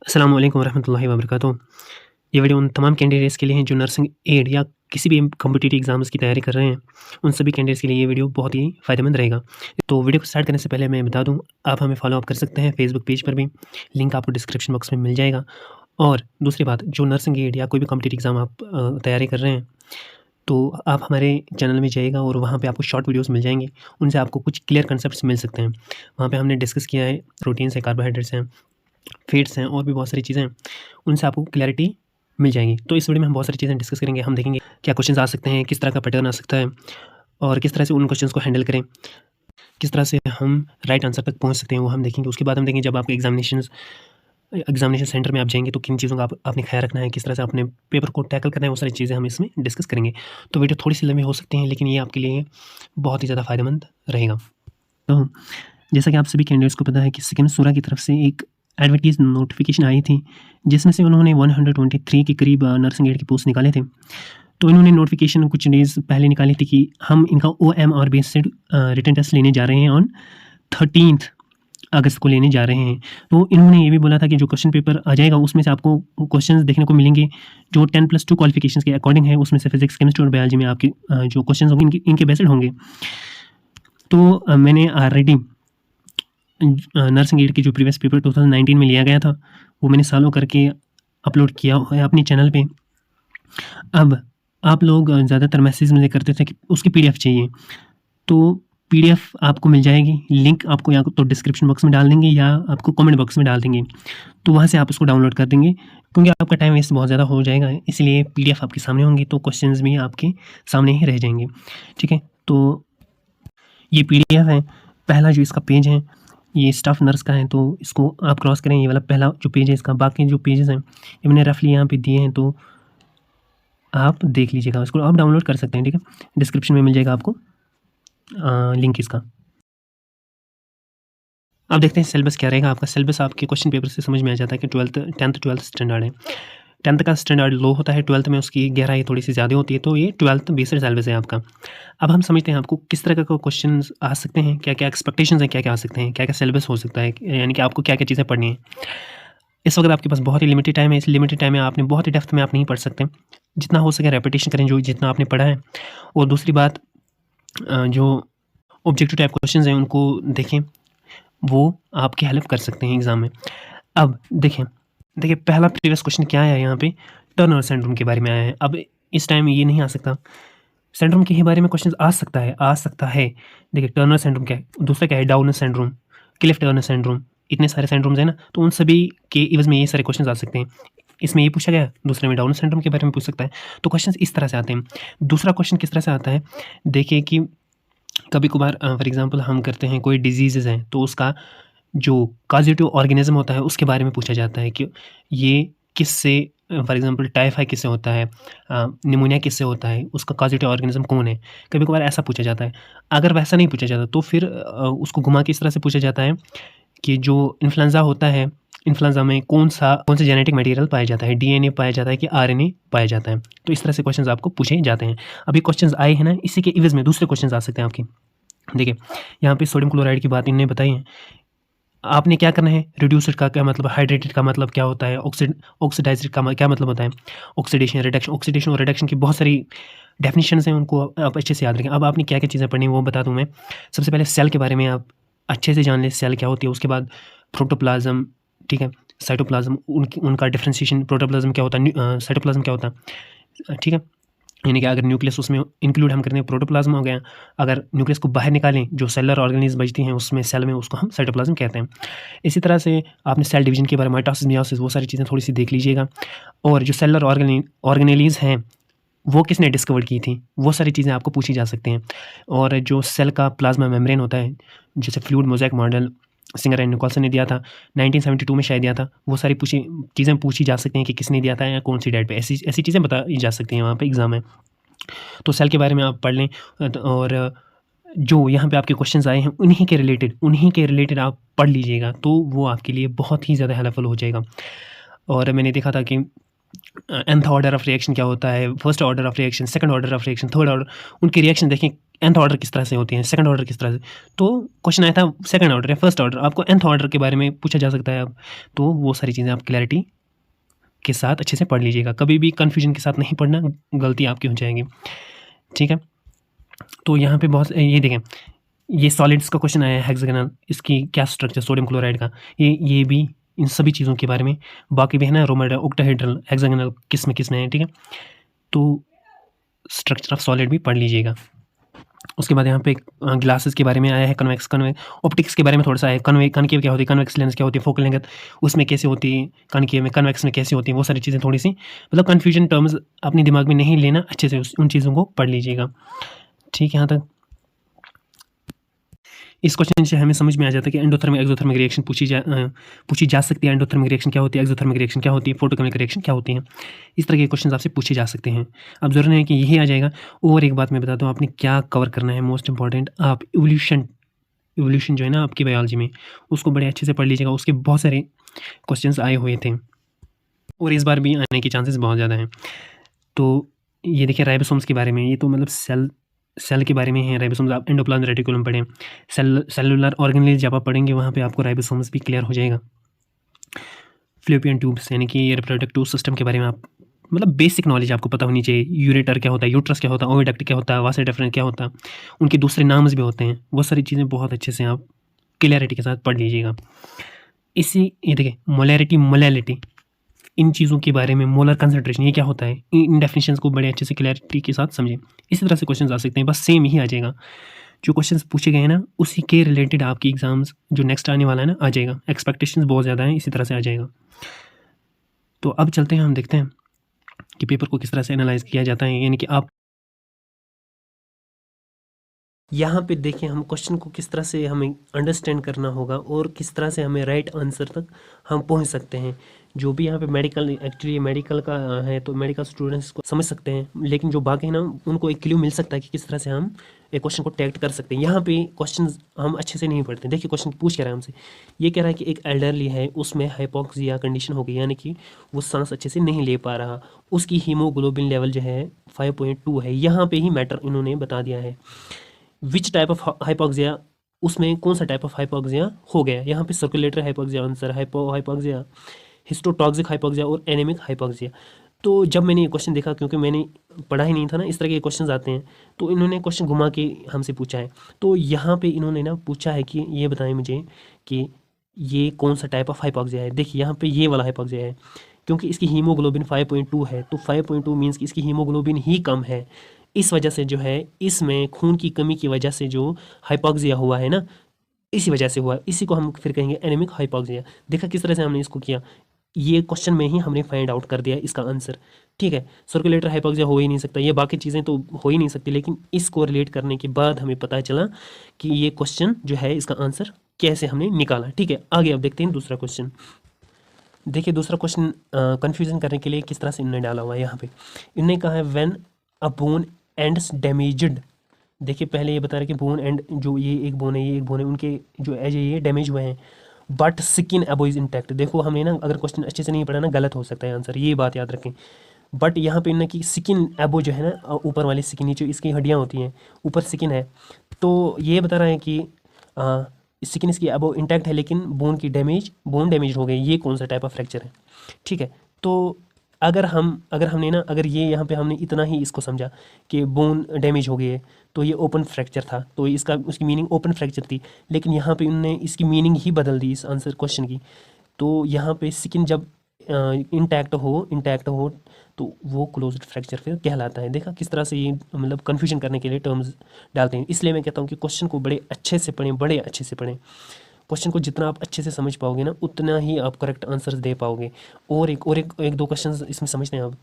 अस्सलाम वालेकुम रहमतुल्लाहि व बरकातुहू। ये वीडियो उन तमाम कैंडिडेट्स के लिए हैं जो नर्सिंग एड या किसी भी कॉम्पिटिटिव एग्ज़ाम्स की तैयारी कर रहे हैं। उन सभी कैंडिडेट्स के लिए ये वीडियो बहुत ही फ़ायदेमंद रहेगा। तो वीडियो को स्टार्ट करने से पहले मैं बता दूँ, आप हमें फ़ॉलो अप कर सकते हैं फेसबुक पेज पर भी, लिंक आपको डिस्क्रिप्शन बॉक्स में मिल जाएगा। और दूसरी बात, जो नर्सिंग एड या कोई भी कॉम्पिटिटिव एग्ज़ाम आप तैयारी कर रहे हैं, तो आप हमारे चैनल में जाइएगा और वहाँ पे आपको शॉर्ट वीडियोस मिल जाएँगे। उनसे आपको कुछ क्लियर कॉन्सेप्ट्स मिल सकते हैं। वहाँ पे हमने डिस्कस किया है, प्रोटीन्स हैं, कार्बोहाइड्रेट्स हैं, फैट्स हैं और भी बहुत सारी चीज़ें हैं, उनसे आपको क्लैरिटी मिल जाएगी। तो इस वीडियो में हम बहुत सारी चीज़ें डिस्कस करेंगे। हम देखेंगे क्या क्वेश्चंस आ सकते हैं, किस तरह का पैटर्न आ सकता है और किस तरह से उन क्वेश्चंस को हैंडल करें, किस तरह से हम राइट आंसर तक पहुँच सकते हैं, वो हम देखेंगे। उसके बाद हम देखेंगे जब आपके एग्ज़ामिनेशन सेंटर में आप जाएँगे तो किन चीज़ों का आपने ख़्याल रखना है, किस तरह से अपने पेपर को टैकल करना है, वो सारी चीज़ें हम इसमें डिस्कस करेंगे। तो वीडियो थोड़ी-सी लंबी हो सकती है, लेकिन ये आपके लिए बहुत ही ज़्यादा फ़ायदेमंद रहेगा। तो जैसा कि आप सभी कैंडिडेट्स को पता है कि सिक्किम सूरा की तरफ से एक एडवर्टाइज़ नोटिफ़िकेशन आई थी, जिसमें से उन्होंने 123 के करीब नर्सिंग एड की पोस्ट निकाले थे। तो इन्होंने नोटिफ़िकेशन कुछ डेज़ पहले निकाली थी कि हम इनका OMR बेस्ड रिटन टेस्ट लेने जा रहे हैं ऑन 13th अगस्त को लेने जा रहे हैं। तो इन्होंने ये भी बोला था कि जो क्वेश्चन पेपर आ जाएगा उसमें से आपको क्वेश्चंस देखने को मिलेंगे जो 10+2 क्वालिफ़िकेशंस के अकॉर्डिंग है। उसमें से फिज़िक्स, केमिस्ट्री और बायोलॉजी में आपके जो क्वेश्चंस होंगे इनके बेस्ड होंगे। तो मैंने ऑलरेडी नर्सिंग एड की जो प्रीवियस पेपर 2019 में लिया गया था, वो मैंने सालों करके अपलोड किया हुआ है अपने चैनल पे। अब आप लोग ज़्यादातर मैसेज मुझे करते थे कि उसकी PDF चाहिए, तो PDF आपको मिल जाएगी। लिंक आपको या तो डिस्क्रिप्शन बॉक्स में डाल देंगे या आपको कमेंट बॉक्स में डाल देंगे। तो वहाँ से आप उसको डाउनलोड कर देंगे, क्योंकि आपका टाइम वेस्ट बहुत ज़्यादा हो जाएगा, इसलिए PDF आपके सामने होंगी तो क्वेश्चंस भी आपके सामने ही रह जाएंगे। ठीक है, तो ये PDF है। पहला जो इसका पेज है ये स्टाफ नर्स का है, तो इसको आप क्रॉस करें। ये वाला पहला जो पेज है इसका, बाकी जो पेजेस हैं ये मैंने रफली यहाँ पे दिए हैं, तो आप देख लीजिएगा। इसको आप डाउनलोड कर सकते हैं। ठीक है, डिस्क्रिप्शन में मिल जाएगा आपको लिंक इसका। अब देखते हैं सिलेबस क्या रहेगा आपका। सिलेबस आपके क्वेश्चन पेपर से समझ में आ जाता है कि 10th 12th स्टैंडर्ड है। 10th का स्टैंडर्ड लो होता है, 12th में उसकी गहराई थोड़ी सी ज़्यादा होती है, तो ये 12th बेस्ड सिलेबस है आपका। अब हम समझते हैं आपको किस तरह का क्वेश्चन आ सकते हैं, क्या-क्या एक्सपेक्टेशंस हैं, क्या-क्या आ सकते हैं, क्या-क्या सिलेबस हो सकता है, यानी कि आपको क्या-क्या चीज़ें पढ़नी है। इस वक्त आपके पास बहुत ही लिमिटेड टाइम है। इस लिमिटेड टाइम में आपने बहुत ही डेप्थ में आप नहीं पढ़ सकते। जितना हो सके रेपिटेशन करें जो जितना आपने पढ़ा है। और दूसरी बात, जो ऑब्जेक्टिव टाइप क्वेश्चंस हैं उनको देखें, वो आपकी हेल्प कर सकते हैं एग्ज़ाम में। अब देखिए पहला प्रीवियस क्वेश्चन क्या आया है यहाँ पे, टर्नर सिंड्रोम के बारे में आया है। अब इस टाइम ये नहीं आ सकता, सिंड्रोम के ही बारे में क्वेश्चन आ सकता है। देखिए टर्नर सिंड्रोम क्या है, दूसरा क्या है downer syndrome, Clift Turner syndrome, इतने सारे सिंड्रोम्स हैं ना, तो उन सभी के इवज़ में ये सारे क्वेश्चन आ सकते हैं। इसमें ये पूछा गया, दूसरे में डाउनर सिंड्रोम के बारे में पूछ सकता है। तो क्वेश्चन इस तरह से आते हैं। दूसरा क्वेश्चन किस तरह से आता है, देखिए कि कभी-कभार फॉर एग्ज़ाम्पल हम करते हैं कोई डिज़ीज़ेज़ हैं, तो उसका जो कॉज़ेटिव ऑर्गेनिज़्म होता है उसके बारे में पूछा जाता है कि ये किससे, फॉर एग्ज़ाम्पल टाइफाइड किससे होता है, निमोनिया किससे होता है, उसका कॉज़ेटिव ऑर्गेनिज़्म कौन है? कभी-कभार ऐसा पूछा जाता है। अगर वैसा नहीं पूछा जाता तो फिर उसको घुमा के इस तरह से पूछा जाता है कि जो इन्फ्लुएंज़ा होता है, इन्फ्लुएंज़ा में कौन सा जेनेटिक मटेरियल पाया जाता है, DNA पाया जाता है कि RNA पाया जाता है। तो इस तरह से क्वेश्चंस आपको पूछे जाते हैं। अभी क्वेश्चंस आए हैं ना, इसी के इवज़ में दूसरे क्वेश्चंस आ सकते हैं आपके। देखिए यहाँ पे सोडियम क्लोराइड की बात इन्होंने बताई है। आपने क्या करना है, रिड्यूस्ड का क्या मतलब, हाइड्रेटेड का मतलब क्या होता है, ऑक्सीडाइज्ड का क्या मतलब होता है, ऑक्सीडेशन और रिडक्शन की बहुत सारी डेफिनेशंस हैं, उनको आप अच्छे से याद रखें। अब आपने क्या-क्या चीज़ें पढ़नी है वो बता दूँ मैं। सबसे पहले सेल के बारे में आप अच्छे से जान लें, सेल क्या होती है। उसके बाद प्रोटोप्लाज़्म, ठीक है, साइटोप्लाज़्म, उनका डिफरेंशिएशन, प्रोटोप्लाज़्म क्या होता है, साइटोप्लाज़्म क्या होता है, ठीक है। यानी कि अगर न्यूक्लियस उसमें इंक्लूड हम करते हैं, प्रोटोप्लाज़्म हो गया। अगर न्यूक्लियस को बाहर निकालें, जो सेलुलर ऑर्गेनिज़्म बचती हैं उसमें सेल में, उसको हम साइटोप्लाज़्म कहते हैं। इसी तरह से आपने सेल डिवीज़न के बारे में, माइटोसिस, मियोसिस, वो सारी चीज़ें थोड़ी-सी देख लीजिएगा। और जो सेलुलर ऑर्गेनेलीज़ हैं, वो किसने डिस्कवर की थी, वो सारी चीज़ें आपको पूछी जा सकती हैं। और जो सेल का प्लाज़्मा मेम्ब्रेन होता है, जैसे fluid mosaic model Singer and Nicolson ने दिया था, 1972 में शायद दिया था। वो सारी चीज़ें पूछी जा सकती हैं कि किसने दिया था या कौन-सी डेट पे, ऐसी चीज़ें बताई जा सकती हैं वहाँ पे एग्ज़ाम में। तो सेल के बारे में आप पढ़ लें। और जो यहाँ पे आपके क्वेश्चंस आए हैं उन्हीं के रिलेटेड आप पढ़ लीजिएगा, तो वो आपके लिए बहुत ही ज़्यादा हेल्पफुल हो जाएगा। और मैंने देखा था कि nth ऑर्डर ऑफ रिएक्शन क्या होता है, first order of reaction, second order of reaction, third order, उनकी रिएक्शन देखें nth ऑर्डर किस तरह से होती हैं, सेकंड ऑर्डर किस तरह से। तो क्वेश्चन आया था सेकंड ऑर्डर या फर्स्ट ऑर्डर, आपको nth ऑर्डर के बारे में पूछा जा सकता है अब। तो वो सारी चीज़ें आप क्लैरिटी के साथ अच्छे से पढ़ लीजिएगा, कभी भी कन्फ्यूजन के साथ नहीं पढ़ना, गलती आपकी हो जाएगी, ठीक है। तो यहाँ पे बहुत ये देखें, ये सॉलिड्स का क्वेश्चन आया है हेक्सागोनल, इसकी क्या स्ट्रक्चर सोडियम क्लोराइड का, ये भी इन सभी चीज़ों के बारे में, बाकी भी है ना रोमेडा, ऑक्टाहेड्रल, हेक्सागोनल किस में है, ठीक है। तो स्ट्रक्चर ऑफ सॉलिड भी पढ़ लीजिएगा। उसके बाद यहाँ पे ग्लासेस के बारे में आया है, कन्वेक्स ऑप्टिक्स के बारे में थोड़ा सा है, कनकेव क्या होती है, कन्वेक्स लेंस क्या होती है, फोकल लेंथ उसमें कैसे होती है, कनकेव में, कन्वेक्स में कैसे होती है, वो सारी चीज़ें थोड़ी सी मतलब कन्फ्यूजन टर्म्स अपने दिमाग में नहीं लेना, अच्छे से उन चीज़ों को पढ़ लीजिएगा, ठीक है। यहाँ तक इस क्वेश्चन से हमें समझ में आ जाता है कि एंडोथर्मिक एक्सोथर्मिक रिएक्शन पूछी जा सकती है, एंडोथर्मिक रिएक्शन क्या होती है, एक्सोथर्मिक रिएक्शन क्या होती है, फोटोकेमिकल रिएक्शन क्या होती है, इस तरह के क्वेश्चन आपसे पूछे जा सकते हैं। अब ज़रूरी नहीं है कि यही आ जाएगा। और एक बात मैं बताता हूँ, आपने क्या कवर करना है, मोस्ट इंपॉर्टेंट, आप इवोल्यूशन जो है ना आपकी बायोलॉजी में, उसको बड़े अच्छे से पढ़ लीजिएगा, उसके बहुत सारे क्वेश्चन आए हुए थे और इस बार भी आने के चांसेस बहुत ज़्यादा हैं। तो ये देखिए राइबोसोम्स के बारे में, ये तो मतलब सेल के बारे में है राइबोसोम्स, आप एंडोप्लाज्मिक रेटिकुलम पढ़ें, सेलुलर ऑर्गेनेल जब आप पढ़ेंगे वहाँ पे आपको राइबोसोम्स भी क्लियर हो जाएगा। फ्लोपियन ट्यूब्स यानी कि रिप्रोडक्टिव सिस्टम के बारे में आप मतलब बेसिक नॉलेज आपको पता होनी चाहिए, यूरेटर क्या होता है, यूट्रस क्या होता है, ओविडक्ट क्या होता है, वासा डिफरेंस क्या होता है, उनके दूसरे नाम्स भी होते हैं, वो सारी चीज़ें बहुत अच्छे से आप क्लियरिटी के साथ पढ़ लीजिएगा। ये देखिए मोलैरिटी, मोलैलिटी, इन चीज़ों के बारे में, मोलर कंसंट्रेशन ये क्या होता है, इन डेफिनेशंस को बड़े अच्छे से क्लैरिटी के साथ समझें। इसी तरह से क्वेश्चन आ सकते हैं, बस सेम ही आ जाएगा, जो क्वेश्चन पूछे गए हैं ना उसी के रिलेटेड आपकी एग्जाम्स जो नेक्स्ट आने वाला है ना आ जाएगा, एक्सपेक्टेशंस बहुत ज़्यादा हैं, इसी तरह से आ जाएगा। तो अब चलते हैं, हम देखते हैं कि पेपर को किस तरह से एनालाइज किया जाता है, यानी कि आप यहाँ पे देखें हम क्वेश्चन को किस तरह से हमें अंडरस्टैंड करना होगा और किस तरह से हमें राइट आंसर तक हम पहुँच सकते हैं। जो भी यहाँ पे मेडिकल, एक्चुअली मेडिकल का है तो मेडिकल स्टूडेंट्स को समझ सकते हैं, लेकिन जो बाकी है ना उनको एक क्लू मिल सकता है कि किस तरह से हम एक क्वेश्चन को टैक्ट कर सकते हैं। यहाँ पे क्वेश्चन हम अच्छे से नहीं पढ़ते। देखिए क्वेश्चन पूछ क्या रहा है हमसे, ये कह रहा है कि एक एल्डरली है, उसमें हाइपोक्सिया कंडीशन हो गई, यानी कि वो सांस अच्छे से नहीं ले पा रहा, उसकी हीमोग्लोबिन लेवल जो है 5.2 है। यहाँ पे ही मैटर इन्होंने बता दिया है, विच टाइप ऑफ हाइपोक्सिया, उसमें कौन सा टाइप ऑफ हाइपोक्सिया हो गया। यहाँ पे circulatory hypoxia answer, hypoxia, histotoxic hypoxia और एनेमिक हाइपोक्सिया। तो जब मैंने ये क्वेश्चन देखा, क्योंकि मैंने पढ़ा ही नहीं था ना, इस तरह के क्वेश्चन आते हैं, तो इन्होंने क्वेश्चन घुमा के हमसे पूछा है। तो यहाँ पे इन्होंने ना पूछा है कि ये बताएं मुझे कि ये कौन सा टाइप ऑफ हाइपोक्सिया है। देखिए यहाँ पे ये वाला हाइपोक्सिया है, क्योंकि इसकी हीमोग्लोबिन 5.2 है, तो 5.2 मीन्स कि इसकी हीमोग्लोबिन ही कम है। इस वजह से जो है इसमें खून की कमी की वजह से जो हाइपोक्सिया हुआ है ना, इसी वजह से हुआ, इसी को हम फिर कहेंगे एनीमिक हाइपोक्सिया। देखा किस तरह से हमने इसको किया, ये क्वेश्चन में ही हमने फाइंड आउट कर दिया इसका आंसर, ठीक है। सर्कुलेटर हाइपोक्सिया हो ही नहीं सकता, ये बाकी चीज़ें तो हो ही नहीं सकती, लेकिन इसको रिलेट करने के बाद हमें पता चला कि ये क्वेश्चन जो है इसका आंसर कैसे हमने निकाला, ठीक है। आगे अब देखते हैं दूसरा क्वेश्चन। देखिए दूसरा क्वेश्चन कन्फ्यूज़न करने के लिए किस तरह से इन्होंने डाला हुआ है। यहाँ पे इन्होंने कहा है when a bone ends damaged. देखिए पहले ये बता रहे कि बोन एंड, जो ये एक बोन है, ये एक बोन है, उनके जो एज है ये डैमेज हुए हैं, बट स्किन एबो इज इंटैक्ट। देखो हमने ना अगर क्वेश्चन अच्छे से नहीं पढ़ा ना, गलत हो सकता है आंसर, ये बात याद रखें। बट यहाँ पे ना कि स्किन एबो जो है ना, ऊपर वाली स्किन, नीचे इसकी हड्डियाँ होती हैं, ऊपर स्किन है, तो ये बता रहा है कि स्किन इसकी एबो इंटैक्ट है, लेकिन बोन डैमेज हो गई। ये कौन सा टाइप ऑफ फ्रैक्चर है, ठीक है। तो अगर हमने ना, अगर ये यहाँ पे हमने इतना ही इसको समझा कि बोन डैमेज हो गई है, तो ये ओपन फ्रैक्चर था, तो उसकी मीनिंग ओपन फ्रैक्चर थी, लेकिन यहाँ पे उन्होंने इसकी मीनिंग ही बदल दी इस आंसर क्वेश्चन की। तो यहाँ पे स्किन जब इंटैक्ट हो तो वो क्लोज्ड फ्रैक्चर फिर कहलाता है। देखा किस तरह से ये मतलब कन्फ्यूजन करने के लिए टर्म्स डालते हैं। इसलिए मैं कहता हूँ कि क्वेश्चन को बड़े अच्छे से पढ़ें, बड़े अच्छे से पढ़ें। क्वेश्चन को जितना आप अच्छे से समझ पाओगे ना, उतना ही आप करेक्ट आंसर्स दे पाओगे। और एक दो क्वेश्चन इसमें समझते हैं आप।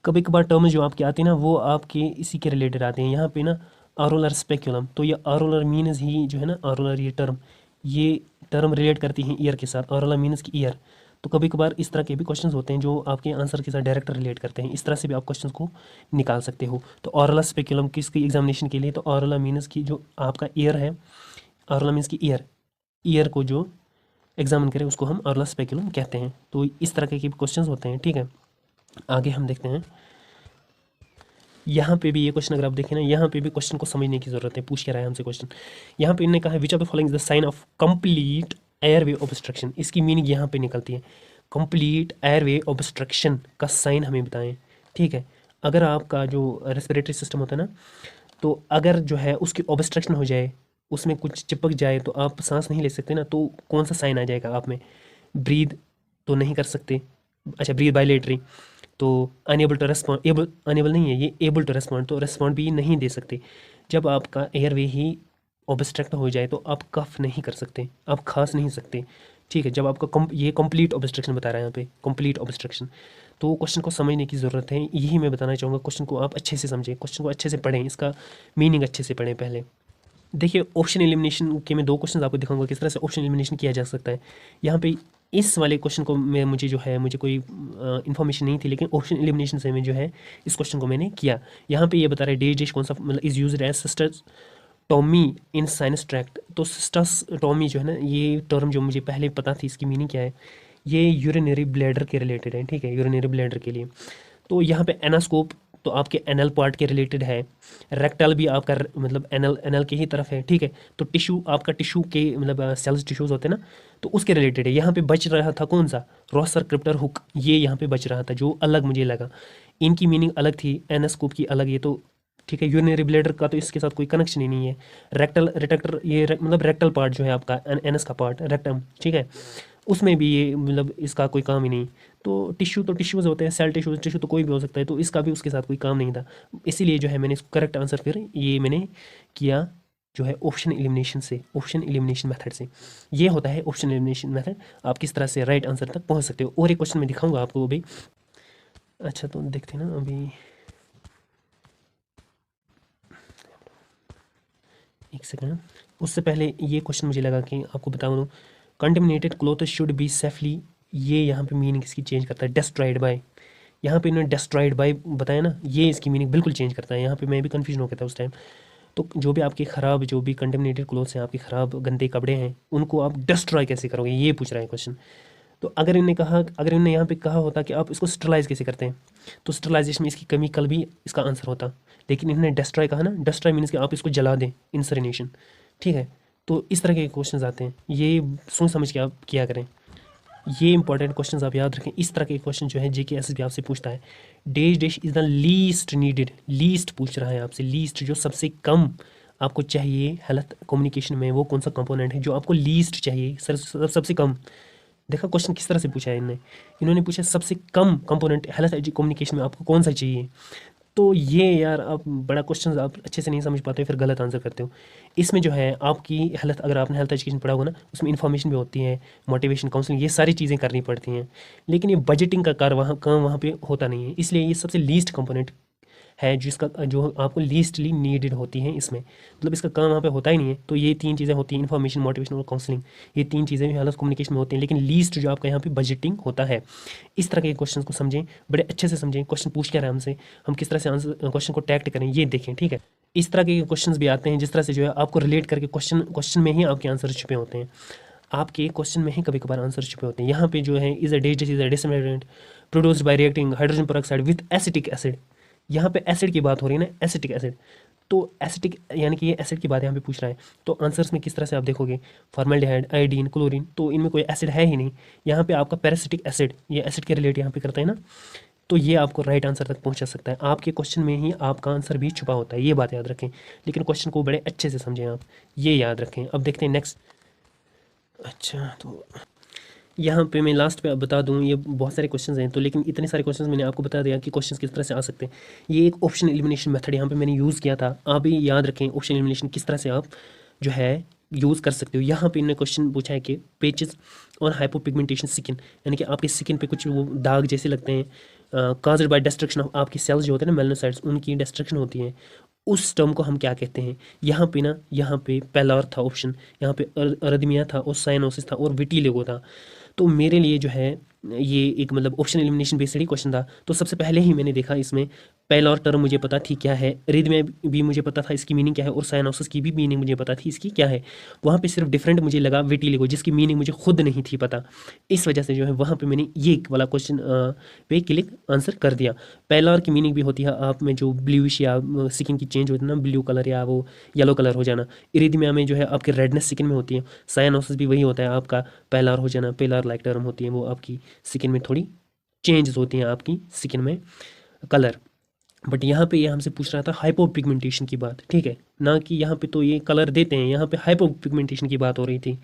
कभी कभार टर्म जो आपके आती है ना, वो आपके इसी के रिलेटेड आते हैं। यहाँ पे ना आरोलर स्पेक्यूलम, तो ये आरोलर मीन्स ही जो है ना, आरोलर ये टर्म रिलेट करती है ईयर के साथ, आरोलर मीन्स की ईयर। तो कभी कभार इस तरह के भी क्वेश्चंस होते हैं जो आपके आंसर के साथ डायरेक्ट रिलेट करते हैं। इस तरह से भी आप क्वेश्चंस को निकाल सकते हो। तो आरोलर स्पेक्यूलम किसकी एग्जामिनेशन के लिए, तो आरोलर मीन्स की जो आपका ईयर है, आरोलर मीन्स की ईयर को जो एग्जामिन करें उसको हम ऑरल स्पेकुलम कहते हैं। तो इस तरह के क्वेश्चंस होते हैं, ठीक है। आगे हम देखते हैं, यहाँ पे भी ये क्वेश्चन अगर आप देखें ना, यहाँ पे भी क्वेश्चन को समझने की जरूरत है, पूछ के रहा है हमसे क्वेश्चन। यहाँ पे इन्होंने कहा है which of the following is the sign of complete airway obstruction. इसकी मीनिंग यहाँ पे निकलती है, कंप्लीट एयरवे ऑब्स्ट्रक्शन का साइन हमें बताएं, ठीक है। अगर आपका जो रेस्पिरेटरी सिस्टम होता है ना, तो अगर जो है उसकी ऑब्स्ट्रक्शन हो जाए, उसमें कुछ चिपक जाए, तो आप सांस नहीं ले सकते ना, तो कौन सा साइन आ जाएगा आप में? ब्रीद तो नहीं कर सकते, अच्छा ब्रीद बायलेटरी, तो अनेबल टू रेस्पॉन्ड, अनेबल नहीं है ये, एबल टू रेस्पॉन्ड, तो रेस्पॉन्ड भी नहीं दे सकते। जब आपका एयरवे ही ऑब्स्ट्रक्ट हो जाए तो आप कफ नहीं कर सकते, आप खांस नहीं सकते, ठीक है। जब आपका ये कंप्लीट ऑब्स्ट्रक्शन बता रहा है यहाँ पे, कंप्लीट ऑब्स्ट्रक्शन। तो क्वेश्चन को समझने की ज़रूरत है, यही मैं बताना चाहूँगा। क्वेश्चन को आप अच्छे से समझें, क्वेश्चन को अच्छे से पढ़ें, इसका मीनिंग अच्छे से पढ़ें पहले। देखिए ऑप्शन एलिमिनेशन के मैं 2 क्वेश्चन आपको दिखाऊंगा किस तरह से ऑप्शन एलिमिनेशन किया जा सकता है। यहाँ पे इस वाले क्वेश्चन को मैं मुझे जो है मुझे कोई इन्फॉर्मेशन नहीं थी, लेकिन ऑप्शन एलिमिनेशन से मैं जो है इस क्वेश्चन को मैंने किया। यहाँ पे ये बता रहा है डे डिश कौन सा मतलब is used as sisters tommy in sinus tract. तो सिस्टर्स टॉमी जो है ना, ये टर्म जो मुझे पहले पता थी, इसकी मीनिंग क्या है, ये यूरिनरी ब्लैडर के रिलेटेड है, ठीक है, यूरिनरी ब्लैडर के लिए। तो यहाँ पे एनास्कोप तो आपके एनल पार्ट के रिलेटेड है, रेक्टल भी आपका मतलब एनल एनल के ही तरफ है, ठीक है। तो टिश्यू आपका टिश्यू के मतलब सेल्स टिश्यूज होते हैं ना, तो उसके रिलेटेड है। यहाँ पे बच रहा था कौन सा, रोसर क्रिप्टर हुक, ये यहाँ पे बच रहा था, जो अलग मुझे लगा। इनकी मीनिंग अलग थी, एनास्कोप की अलग, ये तो ठीक है। यूरिनरी ब्लैडर का तो इसके साथ कोई कनेक्शन ही नहीं है। रेक्टल रिटेक्टर ये मतलब रेक्टल पार्ट जो है आपका एनस का पार्ट रेक्टम, ठीक है, उसमें भी ये मतलब इसका कोई काम ही नहीं। तो टिश्यूज़ होते हैं, सेल टिश्यू तो कोई भी हो सकता है, तो इसका भी उसके साथ कोई काम नहीं था। इसीलिए जो है मैंने इसको करेक्ट आंसर फिर ये मैंने किया जो है ऑप्शन एलिमिनेशन से, ऑप्शन एलिमिनेशन मेथड से। ये होता है ऑप्शन एलिमिनेशन मेथड, आप किस तरह से राइट आंसर तक पहुंच सकते हो। और एक क्वेश्चन मैं दिखाऊंगा आपको वो भी। अच्छा तो देखते हैं ना अभी, एक सेकंड, उससे पहले ये क्वेश्चन मुझे लगा कि आपको बता दूँ, contaminated cloth should be safely, ये यहाँ पे मीनिंग इसकी चेंज करता है, डिस्ट्रॉयड बाय। यहाँ पे इन्होंने डिस्ट्रॉयड बाय बताया ना, ये इसकी मीनिंग बिल्कुल चेंज करता है। यहाँ पे मैं भी कन्फ्यूजन हो गया था उस टाइम। तो जो भी आपके ख़राब, जो भी कंटेमिनेटेड क्लोथ्स हैं, आपके ख़राब गंदे कपड़े हैं, उनको आप डिस्ट्रॉय कैसे करोगे, ये पूछ रहा है क्वेश्चन। तो अगर इन्होंने यहाँ पे कहा होता कि आप इसको स्टरलाइज कैसे करते हैं, तो स्टरलाइजेशन में इसकी केमिकल भी इसका आंसर होता। लेकिन इन्होंने डिस्ट्रॉय कहा ना, डिस्ट्रॉय मीन्स कि आप इसको जला दें, इंसरिनेशन, ठीक है। तो इस तरह के क्वेश्चन आते हैं, ये सोच समझ के आप किया करें। ये इंपॉर्टेंट क्वेश्चंस आप याद रखें। इस तरह के क्वेश्चन जो है जेके एसएसबी आपसे पूछता है, dash is the least needed, least पूछ रहा है आपसे, लीस्ट जो सबसे कम आपको चाहिए हेल्थ कम्युनिकेशन में, वो कौन सा कंपोनेंट है जो आपको लीस्ट चाहिए, सबसे कम। देखा क्वेश्चन किस तरह से पूछा है इन्होंने पूछा सबसे कम कंपोनेंट हेल्थ कम्युनिकेशन में आपको कौन सा चाहिए। तो ये यार आप बड़ा क्वेश्चन आप अच्छे से नहीं समझ पाते, फिर गलत आंसर करते हो। इसमें जो है आपकी हेल्थ, अगर आपने हेल्थ एजुकेशन पढ़ा होगा ना, उसमें इन्फॉर्मेशन भी होती है, मोटिवेशन, काउंसलिंग, ये सारी चीज़ें करनी पड़ती हैं। लेकिन ये बजटिंग का काम वहाँ पे होता नहीं है, इसलिए ये सबसे लीस्ट कंपोनेंट है जिसका जो आपको लीस्टली नीडेड होती हैं इसमें, मतलब इसका काम वहाँ पे होता ही नहीं है। तो ये 3 चीज़ें होती हैं, इन्फॉर्मेशन, मोटिवेशन और काउंसलिंग, ये 3 चीज़ें भी हेल्थ कम्युनिकेशन में होती हैं। लेकिन लीस्ट जो आपका यहाँ पे बजटिंग होता है। इस तरह के क्वेश्चन को समझें, बड़े अच्छे से समझें, क्वेश्चन पूछ के आराम से हम किस तरह से आंसर क्वेश्चन को टैक्ट करें, ये देखें, ठीक है। इस तरह के क्वेश्चन भी आते हैं जिस तरह से जो है आपको रिलेट करके क्वेश्चन में ही आपके आंसर छुपे होते हैं, आपके क्वेश्चन में ही कभी कभार आंसर छुपे होते हैं। यहाँ पे जो है is a disinfectant produced by reacting hydrogen peroxide with acetic acid, यहाँ पे एसिड की बात हो रही है ना, एसिटिक एसिड। तो एसिटिक यानी कि ये एसिड की बात यहाँ पे पूछ रहा है। तो आंसर्स में किस तरह से आप देखोगे, फॉर्मल्डिहाइड, आयोडीन, क्लोरीन, तो इनमें कोई एसिड है ही नहीं। यहाँ पे आपका पैरासिटिक एसिड, ये एसिड के रिलेट यहाँ पे करता है ना, तो ये आपको राइट आंसर तक पहुँचा सकता है। आपके क्वेश्चन में ही आपका आंसर भी छुपा होता है, ये बात याद रखें। लेकिन क्वेश्चन को बड़े अच्छे से समझें आप, ये याद रखें। अब देखते हैं नेक्स्ट। अच्छा तो यहाँ पे मैं लास्ट पे अब बता दूँ, ये बहुत सारे क्वेश्चंस हैं, तो लेकिन इतने सारे क्वेश्चंस मैंने आपको बता दिया कि क्वेश्चंस किस तरह से आ सकते हैं। ये एक ऑप्शन एलिमिनेशन मेथड यहाँ पे मैंने यूज़ किया था, आप भी याद रखें ऑप्शन एलिमिनेशन किस तरह से आप जो है यूज़ कर सकते हो। यहाँ पे इन्होंने क्वेश्चन पूछा है कि पेचेस और हाइपोपिगमेंटेशन स्किन, यानी कि आपकी स्किन पे कुछ वो दाग जैसे लगते हैं, काज्ड बाय डिस्ट्रक्शन ऑफ आपकी सेल्स जो होते हैं ना, मेलानोसाइट्स, उनकी डिस्ट्रक्शन होती है, उस टर्म को हम क्या कहते हैं। यहाँ पे ना, यहाँ पे पेलर था ऑप्शन, यहाँ पे अरदमिया था और साइनोसिस था और विटिलिगो था। तो मेरे लिए जो है ये एक मतलब ऑप्शन एलिमिनेशन बेस्ड ही क्वेश्चन था। तो सबसे पहले ही मैंने देखा इसमें पेलॉर टर्म मुझे पता थी क्या है, रिद में भी मुझे पता था इसकी मीनिंग क्या है, और साइनोसिस की भी मीनिंग मुझे पता थी इसकी क्या है। वहाँ पे सिर्फ डिफरेंट मुझे लगा विटिलिगो, जिसकी मीनिंग मुझे खुद नहीं थी पता। इस वजह से जो है वहाँ पे मैंने ये वाला क्वेश्चन पे क्लिक आंसर कर दिया। पेलॉर की मीनिंग भी होती है आप में जो ब्लूइश या स्किन की चेंज होती है ना, ब्लू कलर या वो येलो कलर हो जाना। इरिदमिया में जो है आपकी रेडनेस स्किन में होती है। साइनोसिस भी वही होता है आपका पेलर हो जाना, पेलर लाइक टर्म होती है, वो आपकी स्किन में थोड़ी चेंजेस होती हैं आपकी स्किन में कलर। बट यहाँ पे ये हमसे पूछ रहा था हाइपो पिगमेंटेशन की बात, ठीक है ना, कि यहाँ पे तो ये कलर देते हैं, यहाँ पे हाइपो पिगमेंटेशन की बात हो रही थी।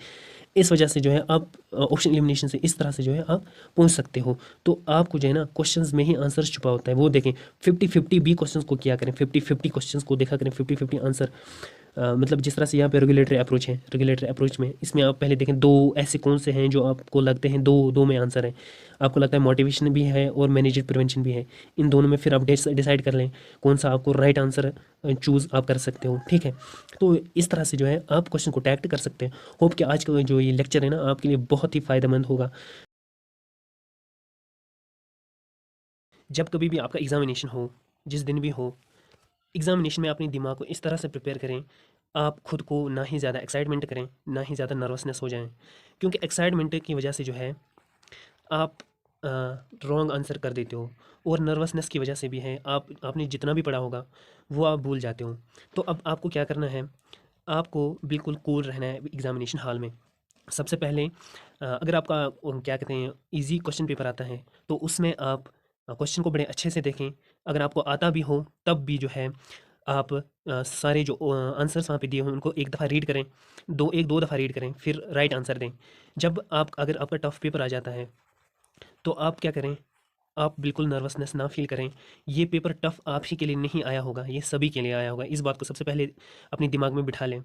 इस वजह से जो है आप ऑप्शन एलिमिनेशन से इस तरह से जो है आप पूछ सकते हो। तो आपको जो है ना क्वेश्चंस में ही आंसर छुपा होता है। वो देखें 50-50 भी क्वेश्चंस को किया करें, 50-50 क्वेश्चंस को देखा करें, 50-50 आंसर। मतलब जिस तरह से यहाँ पे रेगुलेटरी अप्रोच है, रेगुलेटरी अप्रोच में इसमें आप पहले देखें दो ऐसे कौन से हैं जो आपको लगते हैं दो दो में आंसर है। आपको लगता है मोटिवेशन भी है और मैनेजर प्रिवेंशन भी है, इन दोनों में फिर आप डिसाइड कर लें कौन सा आपको राइट आंसर चूज़ आप कर सकते हो, ठीक है। तो इस तरह से जो है आप क्वेश्चन को टैक्ट कर सकते हैं। होप कि आज का जो ये लेक्चर है ना आपके लिए बहुत ही फ़ायदेमंद होगा। जब कभी भी आपका एग्जामिनेशन हो, जिस दिन भी हो, एग्जामिनेशन में अपने दिमाग को इस तरह से प्रिपेयर करें, आप खुद को ना ही ज़्यादा एक्साइटमेंट करें, ना ही ज़्यादा नर्वसनेस हो जाएं। क्योंकि एक्साइटमेंट की वजह से जो है आप रॉन्ग आंसर कर देते हो, और नर्वसनेस की वजह से भी है आपने जितना भी पढ़ा होगा वो आप भूल जाते हो। तो अब आपको क्या करना है, आपको बिल्कुल कूल रहना है एग्जामिनेशन हॉल में। सबसे पहले अगर आपका क्या कहते हैं इजी क्वेश्चन पेपर आता है तो उसमें आप क्वेश्चन को बड़े अच्छे से देखें। अगर आपको आता भी हो तब भी जो है आप सारे जो आंसर्स वहाँ पे दिए हों उनको एक दफ़ा रीड करें, एक दो दफ़ा रीड करें, फिर राइट आंसर दें। जब आप अगर आपका टफ पेपर आ जाता है तो आप क्या करें, आप बिल्कुल नर्वसनेस ना फ़ील करें। ये पेपर टफ़ आप ही के लिए नहीं आया होगा, ये सभी के लिए आया होगा। इस बात को सबसे पहले अपने दिमाग में बिठा लें।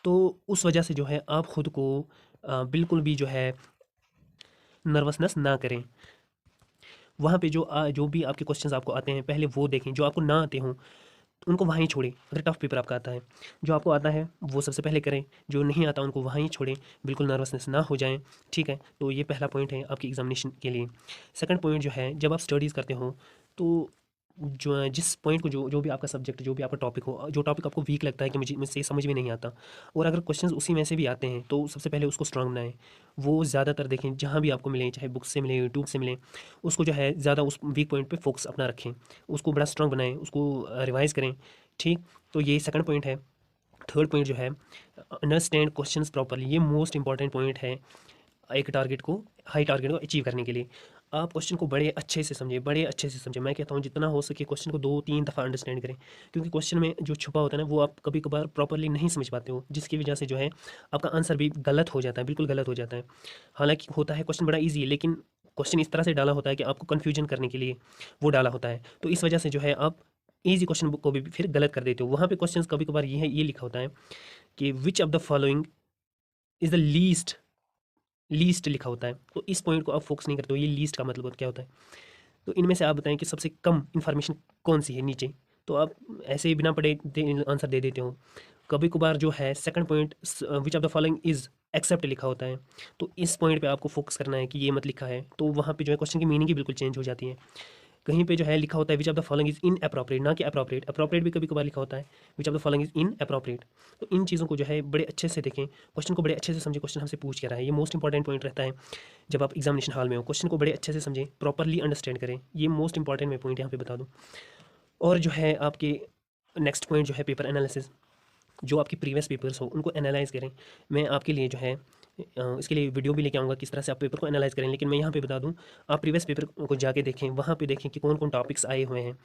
तो उस वजह से जो है आप खुद को बिल्कुल भी जो है नर्वसनेस ना करें। वहाँ पे जो भी आपके क्वेश्चंस आपको आते हैं पहले वो देखें, जो आपको ना आते हों उनको वहाँ ही छोड़ें। अगर टफ पेपर आपका आता है, जो आपको आता है वो सबसे पहले करें, जो नहीं आता उनको वहाँ ही छोड़ें, बिल्कुल नर्वसनेस ना हो जाएं, ठीक है। तो ये पहला पॉइंट है आपकी एग्जामिनेशन के लिए। सेकंड पॉइंट जो है, जब आप स्टडीज़ करते हो तो जो है जिस पॉइंट को जो जो भी आपका सब्जेक्ट, जो भी आपका टॉपिक हो, जो टॉपिक आपको वीक लगता है कि मुझसे समझ में नहीं आता, और अगर क्वेश्चंस उसी में से भी आते हैं तो सबसे पहले उसको स्ट्रांग बनाएं। वो ज़्यादातर देखें जहाँ भी आपको मिले, चाहे बुक से मिले, यूट्यूब से मिले, उसको जो है ज़्यादा उस वीक पॉइंट पे फोकस अपना रखें, उसको बड़ा स्ट्रांग बनाएं, उसको रिवाइज़ करें, ठीक। तो ये सेकंड पॉइंट है। थर्ड पॉइंट जो है, अंडरस्टैंड क्वेश्चंस प्रॉपर्ली। ये मोस्ट इंपॉर्टेंट पॉइंट है एक टारगेट को, हाई टारगेट को अचीव करने के लिए। आप क्वेश्चन को बड़े अच्छे से समझें, बड़े अच्छे से समझें। मैं कहता हूँ जितना हो सके क्वेश्चन को 2-3 दफ़ा अंडरस्टैंड करें, क्योंकि क्वेश्चन में जो छुपा होता है ना वो आप कभी कभार प्रॉपर्ली नहीं समझ पाते हो, जिसकी वजह से जो है आपका आंसर भी गलत हो जाता है, बिल्कुल गलत हो जाता है। हालांकि होता है क्वेश्चन बड़ा ईजी है, लेकिन क्वेश्चन इस तरह से डाला होता है कि आपको कन्फ्यूजन करने के लिए वो डाला होता है। तो इस वजह से जो है आप ईजी क्वेश्चन को भी फिर गलत कर देते हो। वहाँ पे क्वेश्चन कभी कभार ये है, ये लिखा होता है कि विच of the following is the least लिखा होता है। तो इस पॉइंट को आप फोकस नहीं करते हो, ये लीस्ट का मतलब क्या होता है। तो इनमें से आप बताएं कि सबसे कम इन्फॉर्मेशन कौन सी है नीचे। तो आप ऐसे ही बिना पढ़े आंसर दे देते हो। कभी कभार जो है second point which of the following is except लिखा होता है। तो इस पॉइंट पे आपको फोकस करना है कि ये मत लिखा है, तो वहाँ पे जो है क्वेश्चन की मीनिंग ही बिल्कुल चेंज हो जाती है। कहीं पे जो है लिखा होता है which of the following is in appropriate, ना कि अप्रोप्रिएट। अप्रोप्रिएट भी कभी कभार लिखा होता है, which of the following is in appropriate. तो इन चीज़ों को जो है बड़े अच्छे से देखें, क्वेश्चन को बड़े अच्छे से समझें, क्वेश्चन हमसे पूछ क्या रहा है। ये मोस्ट इंपॉर्टेंट पॉइंट रहता है जब आप एग्जामिनेशन हॉल में हो। क्वेश्चन को बड़े अच्छे से समझें, प्रॉपरली अंडरस्टैंड करें। ये मोस्ट इंपॉर्टेंट मैं पॉइंट यहाँ पे बता दूँ। और जो है आपके नेक्स्ट पॉइंट जो है पेपर एनालिसिस। जो आपके प्रीवियस पेपर्स हो उनको एनालाइज़ करें। मैं आपके लिए जो है इसके लिए वीडियो भी लेके आऊँगा किस तरह से आप पेपर को एनालाइज़ करें, लेकिन मैं यहाँ पे बता दूँ आप प्रीवियस पेपर को जाके देखें, वहाँ पे देखें कि कौन कौन टॉपिक्स आए हुए हैं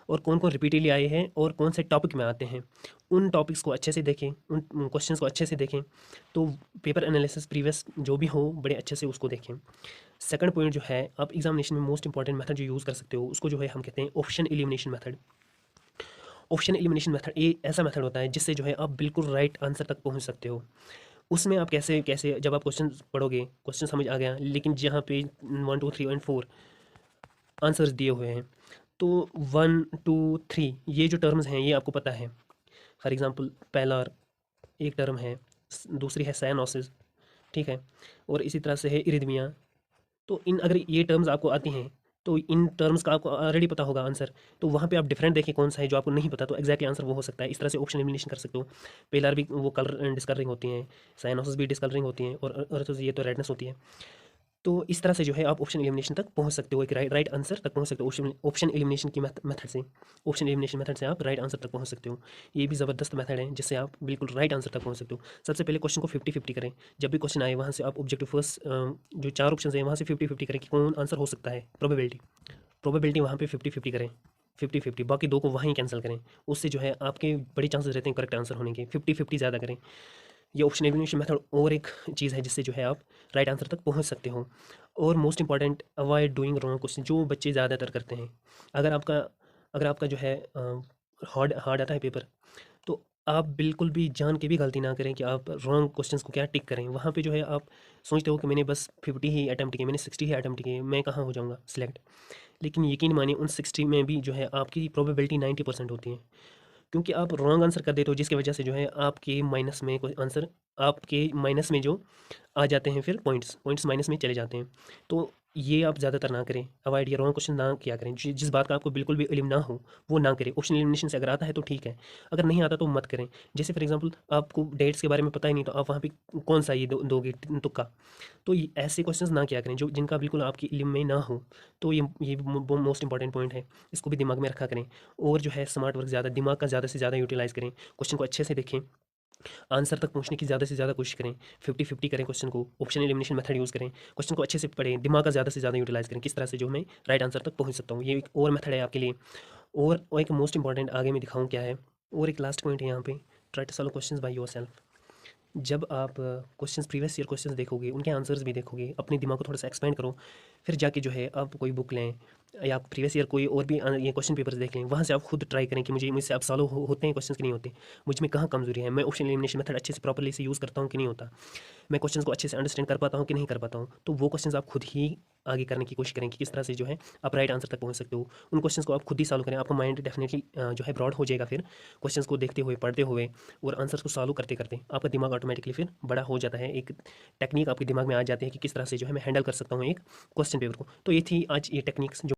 और कौन कौन रिपीटेडली आए हैं और कौन से टॉपिक में आते हैं। उन टॉपिक्स को अच्छे से देखें, उन क्वेश्चंस को अच्छे से देखें। तो पेपर एनालिसिस प्रीवियस जो भी हो बड़े अच्छे से उसको देखें। सेकंड पॉइंट जो है, आप एग्जामिनेशन में मोस्ट इंपॉर्टेंट मेथड जो यूज़ कर सकते हो उसको जो है हम कहते हैं option elimination method. Option elimination method ये ऐसा मेथड होता है जिससे जो है आप बिल्कुल राइट आंसर तक पहुंच सकते हो। उसमें आप कैसे कैसे जब आप क्वेश्चन पढ़ोगे, क्वेश्चन समझ आ गया, लेकिन जहाँ पे 1 2 3 और 4 आंसर्स दिए हुए हैं, तो 1 2 3 ये जो टर्म्स हैं ये आपको पता है। फॉर एग्जांपल पेलर एक टर्म है, दूसरी है साइनोसिस, ठीक है, और इसी तरह से है इरिथमिया। तो इन अगर ये टर्म्स आपको आती हैं तो इन टर्म्स का आपको ऑलरेडी पता होगा आंसर, तो वहाँ पे आप डिफरेंट देखें कौन सा है जो आपको नहीं पता, तो एक्जैक्टली आंसर वो हो सकता है। इस तरह से ऑप्शन एलिमिनेशन कर सकते हो। पेलर भी वो कलर डिस्कलरिंग होती हैं, साइनोसिस भी डिस्कलरिंग होती हैं, और तो ये तो रेडनेस होती है। तो इस तरह से जो है आप ऑप्शन एलिमिनेशन तक पहुंच सकते हो, एक राइट आंसर तक पहुंच सकते हो ऑप्शन एलिमिनेशन की मेथड से। ऑप्शन एलिमिनेशन मेथड से आप राइट आंसर तक पहुंच सकते हो। ये भी ज़बरदस्त मेथड है जिससे आप बिल्कुल राइट आंसर तक पहुंच सकते हो। सबसे पहले क्वेश्चन को 50-50 करें। जब भी क्वेश्चन आए वहाँ से आप ऑब्जेक्टिव फर्स्ट जो 4 ऑप्शन हैं वहाँ से 50-50 करें कि कौन आंसर हो सकता है। प्रोबेबिलिटी वहाँ पे 50-50 करें, 50-50, बाकी 2 को वहीं कैंसिल करें। उससे जो है आपके बड़े चांसेस रहते हैं करेक्ट आंसर होने के। 50-50 ज़्यादा करें। ये ऑप्शन एलिमिनेशन मेथड और एक चीज़ है जिससे जो है आप राइट आंसर तक पहुंच सकते हो। और most important, avoid doing wrong question, जो बच्चे ज़्यादातर करते हैं। अगर आपका अगर आपका जो है हार्ड हार्ड आता है पेपर, तो आप बिल्कुल भी जान के भी गलती ना करें कि आप रॉन्ग क्वेश्चंस को क्या टिक करें। वहाँ पे जो है आप सोचते हो कि मैंने बस 50 ही अटैम्प्ट किए, मैंने 60 ही अटैम्प्ट किए, मैं कहाँ हो जाऊँगा सिलेक्ट। लेकिन यकीन मानिए उन 60 में भी जो है आपकी प्रोबेबिलिटी 90% होती है, क्योंकि आप रॉन्ग आंसर कर देते हो जिसकी वजह से जो है आपके माइनस में कोई आंसर, आपके माइनस में जो आ जाते हैं, फिर पॉइंट्स माइनस में चले जाते हैं। तो ये आप ज़्यादातर ना करें, अवॉइड, ये रॉन्ग क्वेश्चन ना किया करें। जिस बात का आपको बिल्कुल भी इल्म ना हो वो ना करें। ऑप्शन एलिमिनेशन से अगर आता है तो ठीक है, अगर नहीं आता तो मत करें। जैसे फॉर एग्जांपल आपको डेट्स के बारे में पता ही नहीं, तो आप वहाँ पे कौन सा ये दोगे तुक्का। तो ये ऐसे क्वेश्चंस ना किया करें जो जिनका बिल्कुल आपकी इल्म में ना हो। तो ये मोस्ट इंपॉर्टेंट पॉइंट है, इसको भी दिमाग में रखा करें। और जो है स्मार्ट वर्क ज़्यादा, दिमाग का ज़्यादा से ज़्यादा यूटिलाइज़ करें, क्वेश्चन को अच्छे से देखें, आंसर तक पहुंचने की ज़्यादा से ज़्यादा कोशिश करें। 50-50 करें क्वेश्चन को, ऑप्शन एलिमिनेशन मेथड यूज़ करें, क्वेश्चन को अच्छे से पढ़ें, दिमाग का ज़्यादा से ज़्यादा यूटिलाइज़ करें, किस तरह से जो मैं राइट आंसर तक पहुंच सकता हूँ। ये एक और मेथड है आपके लिए। और एक मोस्ट इंपॉर्टेंट आगे मैं दिखाऊँ क्या है, और एक लास्ट पॉइंट है यहाँ पे, try to solve questions by yourself. जब आप क्वेश्चंस, प्रीवियस ईयर क्वेश्चंस देखोगे, उनके आंसर्स भी देखोगे, अपने दिमाग को थोड़ा सा एक्सपेंड करो, फिर जाके जो है आप कोई बुक लें या आप प्रीवियस ईयर कोई और भी ये क्वेश्चन पेपर्स देख लें। वहाँ से आप खुद ट्राई करें कि मुझसे आप सॉल्व होते हैं क्वेश्चंस कि नहीं होते, मुझ में कहाँ कमजोरी है, मैं ऑप्शन एलिमिनेशन मेथड अच्छे से प्रॉपर्ली से यूज़ करता हूँ कि नहीं होता, मैं क्वेश्चंस को अच्छे से अंडरस्टैंड कर पाता हूँ कि नहीं कर पाता हूँ। तो वो क्वेश्चंस आप खुद ही आगे करने की कोशिश करें कि किस तरह से जो है आप राइट आंसर तक पहुँच सकते हो। उन क्वेश्चंस को आप खुद ही सॉल्व करें, आपका माइंड डेफिनेटली जो है ब्रॉड हो जाएगा। फिर क्वेश्चंस को देखते हुए, पढ़ते हुए और आंसर्स को सॉल्व करते करते आपका दिमाग ऑटोमेटिकली फिर बड़ा हो जाता है। एक टेक्निक आपके दिमाग में आ जाती है कि किस तरह से जो है मैं हैंडल कर सकता हूँ एक क्वेश्चन पेपर को। तो ये थी आज ये टेक्निक्स जो